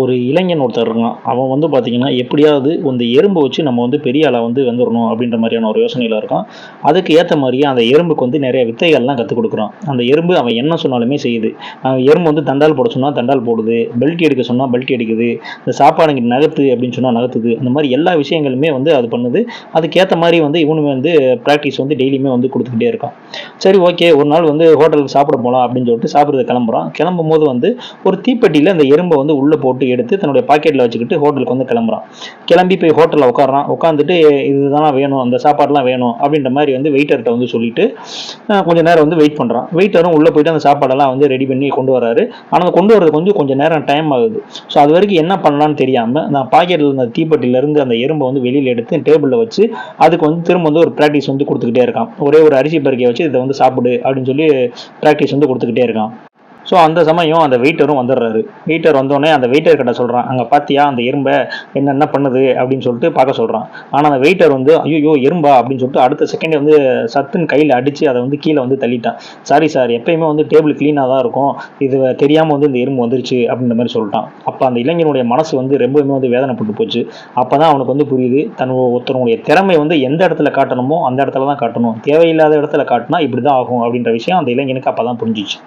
ஒரு இளைஞன் ஒருத்தர் இருக்கான். அவன் வந்து பார்த்தீங்கன்னா, எப்படியாவது இந்த எறும்ப வச்சு நம்ம வந்து பெரிய ஆளா வந்து வந்துரணும் அப்படின்ற மாரியான ஒரு யோசனையில இருக்கான். அதுக்கு ஏத்த மாரியே அந்த எறும்புக்கு வந்து நெறைய வித்தைகள்லாம் கத்துக் குடுக்குறான். அந்த எறும்பு அவன் என்ன சொன்னாலுமே செய்யுது. எறும்பு வந்து தண்டால் போட சொன்னா தண்டால் போடுது. பெல்ட் எடுக்க சொன்னா பெல்ட் எடுக்குது. இந்த சாப்பாடு இங்கிட்டு நகர்த்து அப்படின்னு சொன்னா நகர்த்துது. அந்த மாரி எல்லா விஷயங்களுமே வந்து அது பண்ணுது. அதுக்கேத்த மாரி வந்து இவனும் வந்து பிராக்டிஸ் வந்து டெய்லியுமே வந்து குடுத்துக்கிட்டே இருக்கான். சரி ஓகே. ஒரு நாள் வந்து ஹோட்டலுக்கு சாப்பிட போலாம் அப்படின்னு சொல்லிட்டு சாப்பிடுறதுக்கு கிளம்புறான். கிளம்பும்போது வந்து ஒரு தீப்பெட்டியில அந்த எறும்ப வந்து உள்ள போட்டு எடுத்து தன்னுடைய பாக்கெட்ல வச்சுக்கிட்டு ஹோட்டலுக்கு வந்து கிளம்புறான். கிளம்பி போய் ஹோட்டல்ல உட்கார்றான். உட்காந்துட்டு இதுதான் வேணும், அந்த சாப்பாடுலாம் வேணும் அப்படின்ற மாதிரி வந்து வெயிட்டர்கிட்ட வந்து சொல்லிட்டு கொஞ்ச நேரம் வந்து வெயிட் பண்றான். வெயிட்டரும் உள்ள போயிட்டு அந்த சாப்பாடெல்லாம் வந்து ரெடி பண்ணி கொண்டு வராரு. ஆனா அந்த கொண்டு வரதுக்கு கொஞ்சம் நேரம் டைம் ஆகுது. ஸோ அது வரைக்கும் என்ன பண்ணலாம்னு தெரியாம நான் பாக்கெட்ல இருந்த தீப்பெட்டியில இருந்து அந்த எறும்பை வந்து வெளியில எடுத்து டேபிள்ல வச்சு அதுக்கு வந்து திரும்ப வந்து ஒரு பிராக்டிஸ் வந்து கொடுத்துக்கிட்டே இருக்கான். ஒரே ஒரு அரிசி பருக்கையை வச்சு இதை வந்து சாப்பிடு அப்படின்னு சொல்லி பிராக்டிஸ் வந்து கொடுத்துக்கிட்டே இருக்கான். ஸோ அந்த சமயம் அந்த வெயிட்டரும் வந்துடுறாரு. வெயிட்டர் வந்தோடனே அந்த வெயிட்டர் கிட்ட சொல்கிறான், அங்கே பார்த்தியா அந்த எறும்பை என்ன பண்ணுது அப்படின்னு சொல்லிட்டு பார்க்க சொல்கிறான். ஆனால் அந்த வெயிட்டர் வந்து ஐயோ எறும்பா அப்படின்னு சொல்லிட்டு அடுத்த செகண்டே வந்து சத்துன்னு கையில் அடித்து அதை வந்து கீழே வந்து தள்ளிட்டான். சாரி சார், எப்பயுமே வந்து டேபிள் க்ளீனாக தான் இருக்கும், இது தெரியாமல் வந்து இந்த எறும்பு வந்துருச்சு அப்படின்ற மாதிரி சொல்லிட்டான். அப்போ அந்த இளைஞனுடைய மனசு வந்து ரொம்பவுமே வந்து வேதனைப்பட்டு போச்சு. அப்போ தான் அவனுக்கு வந்து புரியுது, ஒருத்தருடைய திறமை வந்து எந்த இடத்துல காட்டணுமோ அந்த இடத்துல தான் காட்டணும், தேவையில்லாத இடத்துல காட்டினா இப்படி தான் ஆகும் அப்படின்ற விஷயம் அந்த இளைஞனுக்கு அப்போ தான் புரிஞ்சிச்சு.